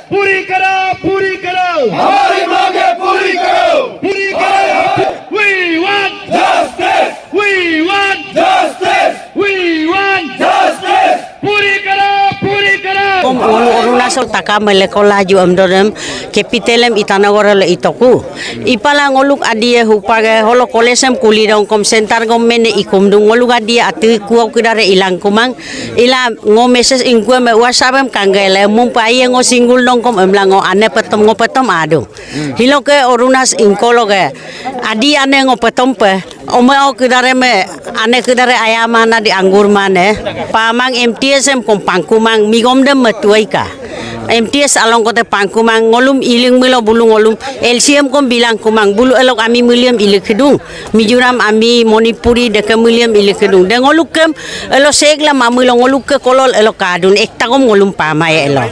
पूरी करो हमारी मांगे पूरी करो पूरी करो We want justice we want justice पूरी करो Kom Arunachal taka melekola ju amdorem capitalem itanagora le itoku. Ipala ngoluk adie hupage holo kolesem kulirong kom center gomen ikum dung ngoluk adie ati kuau kidare ilang kumang ila ngo message ingkue me wasabem kanggele mumpai ngo singgul nong kom emlango ane petom ngo petom adu. Hiloke Arunachal ingkologe adi ane ngo petom pe omeo kidare me ane kidare ayamana di anggur mane pamang MTSM kom pangkumang migomdem metuaika MTS along kote pangkumang ngolum iling milo bulu ngolum LCM kom bilang kumang bulu elok ami William ilikidung Mizoram ami Monipuri deke William ilikidung de ngolukem elo segla mamulo ngoluke kolol elok kadun ekta kom ngolum pamay elo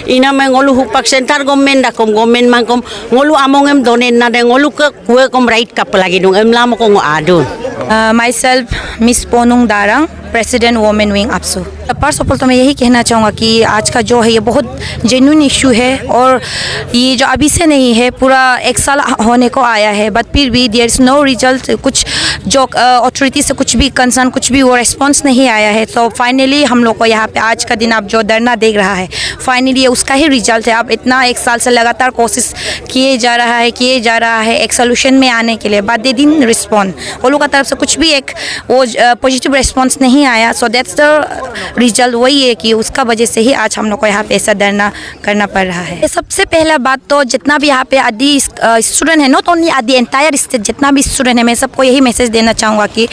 ina me ngolu hupak center gomen da kom gomen mangkom ngolu amongem donen na de ngoluke kue kom right kap lagi dung emlamo ko ngo adun myself Miss Ponung Darang president women wing APSU। First of all तो मैं यही कहना चाहूँगा कि आज का जो है ये बहुत जेन्युइन इशू है और ये जो अभी से नहीं है पूरा 1 साल होने को आया है बट फिर भी देयर इज़ नो रिजल्ट कुछ जो अथॉरिटी से कुछ भी कंसर्न कुछ भी वो रिस्पॉन्स नहीं आया है। तो फाइनली हम लोग को यहाँ पे आज का दिन आप जो धरना देख रहा है फाइनली ये उसका ही रिजल्ट है। अब इतना 1 साल से लगातार कोशिश किए जा रहा है एक सोल्यूशन में आने के लिए बट दे डिडंट रिस्पॉन्ड वो लोग की तरफ से कुछ भी एक वो पॉजिटिव रिस्पॉन्स नहीं आया। सो दैट्स द रिजल्ट वही है कि उसका वजह से ही आज हम लोग को यहाँ पे ऐसा धरना करना पड़ रहा है। सबसे पहला बात तो जितना भी यहाँ पे आदि स्टूडेंट है नॉट ओनली आदि एंटायर स्टेट जितना भी स्टूडेंट है मैं सबको यही मैसेज देना चाहूँगा कि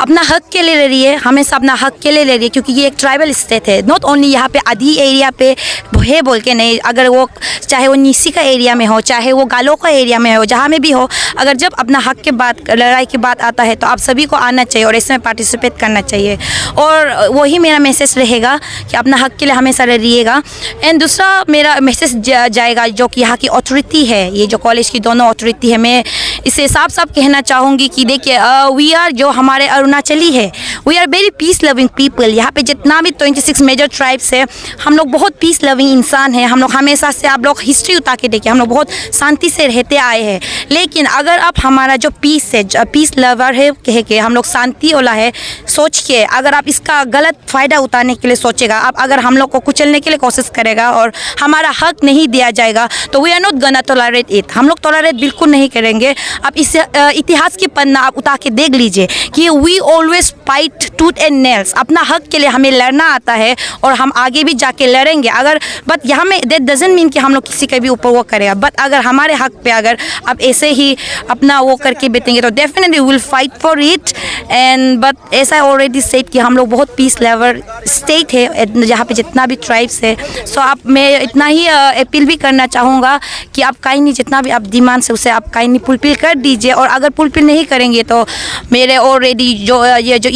अपना हक के लिए ले रही हमेशा अपना हक के लिए ले रही है क्योंकि ये एक ट्राइबल स्टेट है। नॉट ओनली यहाँ पे आदि एरिया पे है बोल के नहीं अगर वो चाहे वो नीसी का एरिया में हो चाहे वो गालो का एरिया में हो जहाँ में भी हो अगर जब अपना हक के बात लड़ाई की बात आता है तो आप सभी को आना चाहिए और इसमें पार्टिसिपेट करना चाहिए और वही मेरा मैसेज रहेगा कि अपना हक के लिए हमेशा लड़िएगा। एंड दूसरा मेरा मैसेज जाएगा जो कि यहाँ की अथॉरिटी है ये जो कॉलेज की दोनों अथॉरिटी है मैं इसे साफ साफ कहना चाहूँगी कि देखिए वी आर जो हमारे अरुणाचली है we are very peace loving people. यहाँ पे जितना भी 26 मेजर ट्राइब्स है हम लोग बहुत पीस लविंग इंसान हैं। हम लोग हमेशा से आप लोग हिस्ट्री उतार के देखिए हम लोग बहुत शांति से रहते आए हैं लेकिन अगर आप हमारा जो पीस है पीस लवर है कह के हम लोग शांति वाला है सोच के अगर आप इसका गलत फ़ायदा उठाने के लिए सोचेगा आप अगर हम लोग को कुचलने के लिए कोशिश करेगा और हमारा हक नहीं दिया जाएगा तो we are not gonna tolerate it. हम लोग टॉलरेट बिल्कुल नहीं करेंगे। आप इस इतिहास की पन्ना आप उतार के देख लीजिए कि we always fight tooth and nails. अपना हक के लिए हमें लड़ना आता है और हम आगे भी जाके लड़ेंगे अगर बट यहाँ में दैट डजंट मीन कि हम लोग किसी का भी ऊपर वो करेगा बट अगर हमारे हक पे अगर आप ऐसे ही अपना वो करके बैठेंगे तो definitely will fight for it. And but ऐसा ऑलरेडी सेट कि हम लोग बहुत पीस लेवल स्टेट है जहाँ पे जितना भी ट्राइब्स है। सो आप मैं इतना ही अपील भी करना चाहूँगा कि आप कहीं नहीं जितना भी आप डिमांड से उसे आप कहीं नहीं फुलफिल कर दीजिए और अगर फुलफिल नहीं करेंगे तो मेरे ऑलरेडी जो ये जो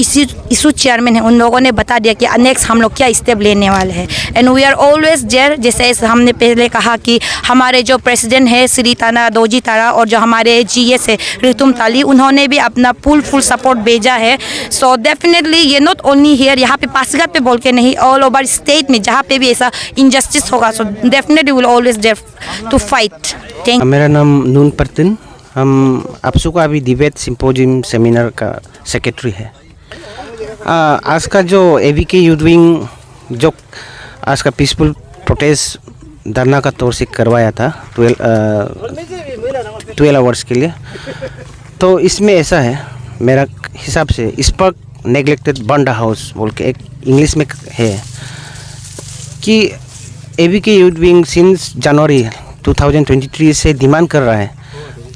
इशू चेयरमैन है उन लोगों ने बता दिया कि नेक्स्ट हम लोग क्या स्टेप लेने वाले हैं। And we are always there जैसे हमने पहले कहा कि हमारे जो प्रेसिडेंट है श्री ताना दोजी तारा और जो हमारे GS है रितुम ताली उन्होंने भी अपना फुल सपोर्ट भेजा है। सो डेफिनेटली ये नॉट ओनली हियर यहाँ पे पासीघाट पे बोल के नहीं ऑल ओवर स्टेट में जहाँ पे भी ऐसा इनजस्टिस होगा so definitely will always there to fight. Thank you. मेरा नाम नून परतिन हम APSU का अभी डिबेट सिंपोजियम सेमिनार का सेक्रेटरी है। आज का जो ABK यूथ विंग जो आज का पीसफुल प्रोटेस्ट धरना का तौर से करवाया था 12 आवर्स के लिए तो इसमें ऐसा है मेरा हिसाब से स्पार्क नेग्लेक्टेड बर्न हाउस बोल के एक इंग्लिश में है कि ABK youth wing since January 2023 से डिमांड कर रहा है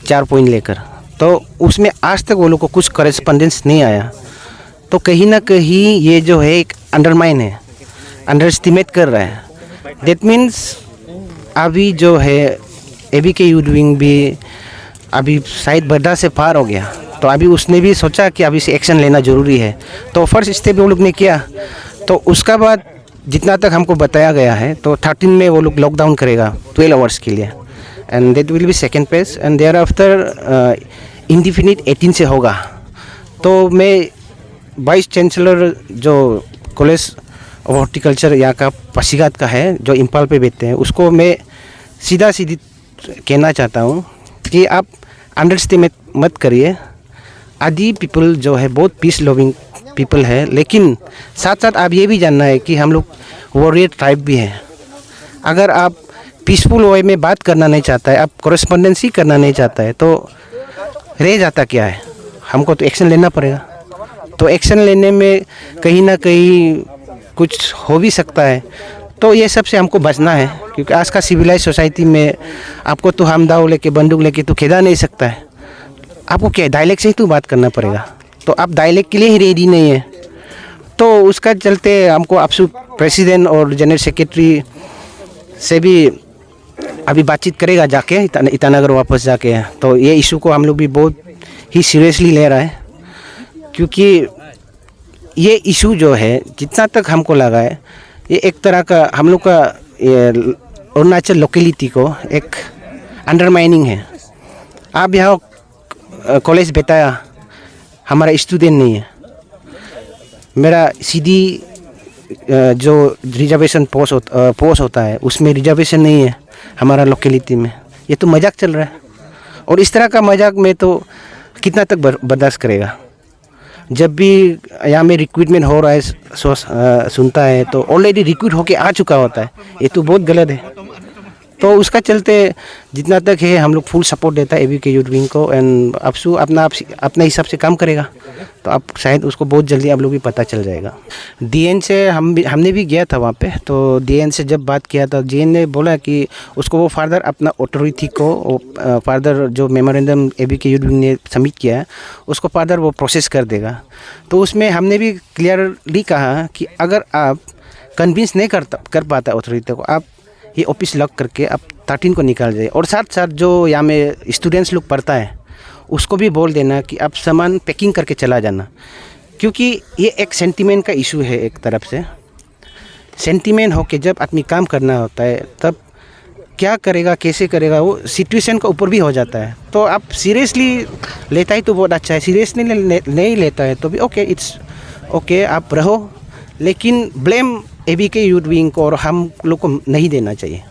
4 पॉइंट लेकर तो उसमें आज तक वो लोग को कुछ करेस्पॉन्डेंस नहीं आया तो कहीं ना कहीं ये जो है एक अंडरमाइन है अंडर एस्टिमेट कर रहा है। दैट मीन्स अभी जो है ABK यूथ विंग भी अभी शायद बर्दा से पार हो गया तो अभी उसने भी सोचा कि अभी से एक्शन लेना ज़रूरी है तो फर्स्ट स्टेप वो लोग ने किया तो उसका बाद जितना तक हमको बताया गया है तो 13 में वो लोग लॉकडाउन करेगा 12 आवर्स के लिए and that will be second phase and thereafter indefinite 18 से होगा। तो मैं वाइस चांसलर जो कॉलेज ऑफ हॉर्टिकल्चर यहाँ का पासीघाट का है जो इम्फाल पे बैठते हैं उसको मैं सीधा सीधी कहना चाहता हूँ कि आप अंडरस्टिमेट मत करिए। आदि पीपल जो है बहुत पीस लविंग पीपल है, लेकिन साथ साथ आप ये भी जानना है कि हम लोग वॉरियर ट्राइब भी हैं। अगर आप पीसफुल वे में बात करना नहीं चाहता है, आप कॉरेस्पॉन्डेंसी करना नहीं चाहता है, तो रह जाता क्या है? हमको तो एक्शन लेना पड़ेगा। तो एक्शन लेने में कहीं ना कहीं कुछ हो भी सकता है, तो ये सब से हमको बचना है, क्योंकि आज का सिविलाइज सोसाइटी में आपको तो हमदाव लेके बंदूक लेके तो खेदा नहीं सकता है। आपको क्या डायलेक्ट से ही तो बात करना पड़ेगा, तो आप डायलेक्ट के लिए ही रेडी नहीं है। तो उसका चलते हमको आपसे प्रेसिडेंट और जनरल सेक्रेटरी से भी अभी बातचीत करेगा जाके ईटानगर वापस जाके। तो ये इशू को हम लोग भी बहुत ही सीरियसली ले रहा है, क्योंकि ये इशू जो है जितना तक हमको लगा है ये एक तरह का हम लोग का अरुणाचल लोकेलिटी को एक अंडरमाइनिंग है। आप यहाँ कॉलेज बताया हमारा स्टूडेंट नहीं है, मेरा सीधी जो रिजर्वेशन पोस्ट होता है उसमें रिजर्वेशन नहीं है हमारा लोकेलिटी में। ये तो मजाक चल रहा है, और इस तरह का मजाक में तो कितना तक बर्दाश्त करेगा। जब भी यहाँ में रिक्रूटमेंट हो रहा है सुनता है तो ऑलरेडी रिक्रूट होके आ चुका होता है, ये तो बहुत गलत है। तो उसका चलते जितना तक है हम लोग फुल सपोर्ट देता है एबीके यूथ विंग को। एंड आपसू अपना हिसाब से काम करेगा, तो आप शायद उसको बहुत जल्दी आप लोग भी पता चल जाएगा। डीएन से हमने भी गया था वहाँ पे, तो डीएन से जब बात किया था डीएन ने बोला कि उसको वो फार्दर अपना अथॉरिटी को फार्दर जो मेमोरेंडम एबीके यूथ विंग ने सबमिट किया है उसको फार्दर वो प्रोसेस कर देगा। तो उसमें हमने भी क्लियरली कहा कि अगर आप कन्विंस नहीं कर पाता अथॉरिटी को, आप ये ऑफिस लॉक करके आप 13 को निकाल जाए। और साथ साथ जो यहाँ में स्टूडेंट्स लोग पढ़ता है उसको भी बोल देना कि आप सामान पैकिंग करके चला जाना, क्योंकि ये एक सेंटीमेंट का इशू है। एक तरफ से सेंटीमेंट होके जब आदमी काम करना होता है तब क्या करेगा कैसे करेगा वो सिचुएशन के ऊपर भी हो जाता है। तो आप सीरियसली लेता है तो बहुत अच्छा है, सीरियसली नहीं लेता है तो भी ओके, इट्स ओके, आप रहो, लेकिन ब्लेम एबीके यूथ विंग को और हम लोग को नहीं देना चाहिए।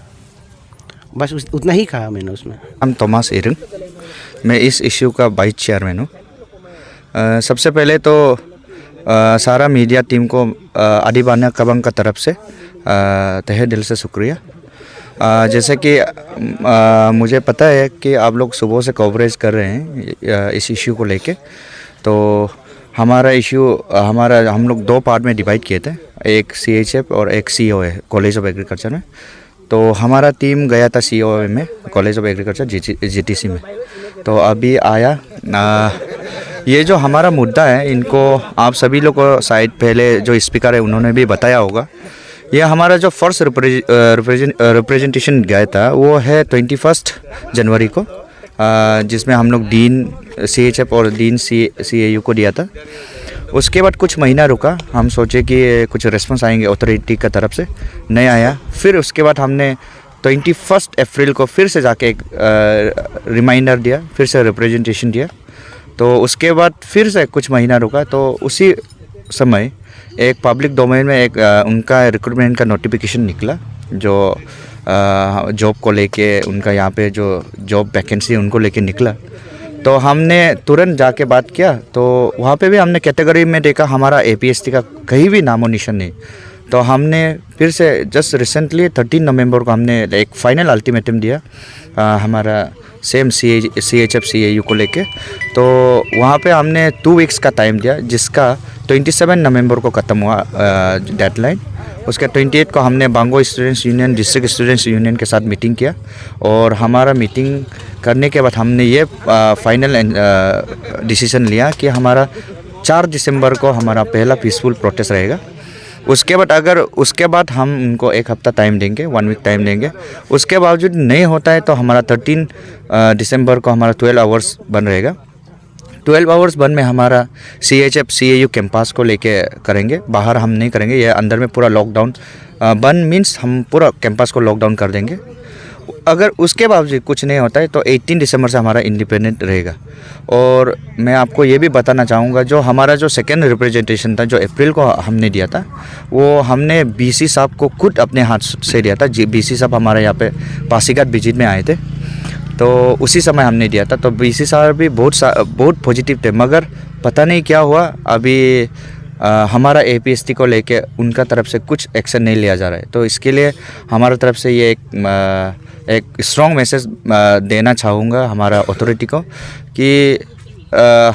बस उतना ही कहा मैंने उसमें। I'm थॉमस इरंग, मैं इस इश्यू का वाइस चेयरमैन हूँ। सबसे पहले तो सारा मीडिया टीम को आदिबान्या कबंग का तरफ से तहे दिल से शुक्रिया। जैसे कि मुझे पता है कि आप लोग सुबह से कवरेज कर रहे हैं इस इश्यू को लेके। तो हमारा इश्यू हम लोग 2 पार्ट में डिवाइड किए थे, एक CHF और एक CO है कॉलेज ऑफ एग्रीकल्चर में। तो हमारा टीम गया था CO में, कॉलेज ऑफ एग्रीकल्चर GTC में। तो अभी आया ये जो हमारा मुद्दा है, इनको आप सभी लोग को शायद पहले जो स्पीकर है उन्होंने भी बताया होगा। ये हमारा जो फर्स्ट रिप्रेजेंटेशन गया था वो है 21 जनवरी को, जिसमें हम लोग डीन CHF और डीन CAU को दिया था। उसके बाद कुछ महीना रुका, हम सोचे कि कुछ रिस्पॉन्स आएंगे अथॉरिटी का तरफ से, नहीं आया। फिर उसके बाद हमने 21 अप्रैल को फिर से जाके एक रिमाइंडर दिया, फिर से रिप्रेजेंटेशन दिया। तो उसके बाद फिर से कुछ महीना रुका, तो उसी समय एक पब्लिक डोमेन में एक उनका रिक्रूटमेंट का नोटिफिकेशन निकला, जो जॉब को लेके उनका यहाँ पे जो जॉब वैकेंसी उनको लेके निकला। तो हमने तुरंत जाके बात किया, तो वहाँ पे भी हमने कैटेगरी में देखा हमारा APST का कहीं भी नामो निशान नहीं। तो हमने फिर से जस्ट रिसेंटली 13 नवंबर को हमने एक फाइनल अल्टीमेटम दिया हमारा सेम CHF CAU को लेके। तो वहाँ पे हमने 2 वीक्स का टाइम दिया, जिसका 27 नवंबर को ख़त्म हुआ डेडलाइन। उसके 28 को हमने Bango students union, district students union के साथ मीटिंग किया। और हमारा मीटिंग करने के बाद हमने ये फाइनल डिसीजन लिया कि हमारा 4 दिसंबर को हमारा पहला पीसफुल प्रोटेस्ट रहेगा। उसके बाद हम उनको 1 हफ्ता टाइम देंगे, 1 वीक टाइम देंगे। उसके बावजूद नहीं होता है तो हमारा 13 दिसंबर को हमारा 12 आवर्स बंद रहेगा। 12 आवर्स बंद में हमारा CHF CAU कैंपस को लेके करेंगे, बाहर हम नहीं करेंगे। ये अंदर में पूरा लॉकडाउन बंद मीन्स हम पूरा कैंपस को लॉकडाउन कर देंगे। अगर उसके बावजूद कुछ नहीं होता है तो 18 दिसंबर से हमारा इंडिपेंडेंट रहेगा। और मैं आपको ये भी बताना चाहूँगा, जो हमारा जो सेकेंड रिप्रेजेंटेशन था जो अप्रैल को हमने दिया था, वो हमने बीसी साहब को खुद अपने हाथ से दिया था। बीसी साहब हमारे यहाँ पे पासीघाट विजिट में आए थे, तो उसी समय हमने दिया था। तो बीसी साहब भी बहुत पॉजिटिव थे, मगर पता नहीं क्या हुआ, अभी हमारा APST को लेके उनका तरफ से कुछ एक्शन नहीं लिया जा रहा है। तो इसके लिए हमारा तरफ से ये एक स्ट्रॉन्ग मैसेज देना चाहूँगा हमारा अथॉरिटी को कि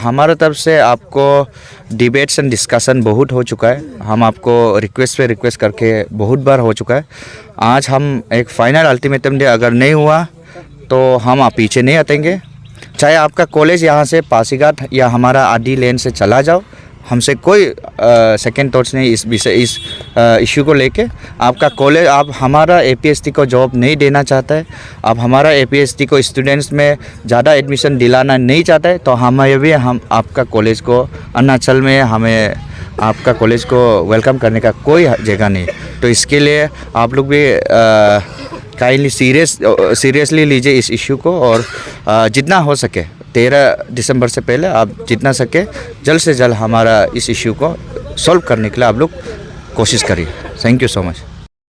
हमारा तरफ से आपको डिबेट्स एंड डिस्कशन बहुत हो चुका है। हम आपको रिक्वेस्ट पे रिक्वेस्ट करके बहुत बार हो चुका है। आज हम एक फाइनल अल्टीमेटम दे, अगर नहीं हुआ तो हम आप पीछे नहीं हटेंगे। चाहे आपका कॉलेज यहाँ से पासीघाट या हमारा आदि लेन से चला जाओ, हमसे कोई सेकंड थॉट्स नहीं इस इशू को लेके। आपका कॉलेज, आप हमारा APST को जॉब नहीं देना चाहता है, आप हमारा APST को स्टूडेंट्स में ज़्यादा एडमिशन दिलाना नहीं चाहता है, तो हम आपका कॉलेज को अरुणाचल में हमें आपका कॉलेज को वेलकम करने का कोई जगह नहीं। तो इसके लिए आप लोग भी काइंडली सीरियसली लीजिए इस इशू को, और जितना हो सके 13 दिसंबर से पहले आप जितना सके जल्द से जल्द हमारा इस इशू को सॉल्व करने के लिए आप लोग कोशिश करिए। Thank you so much.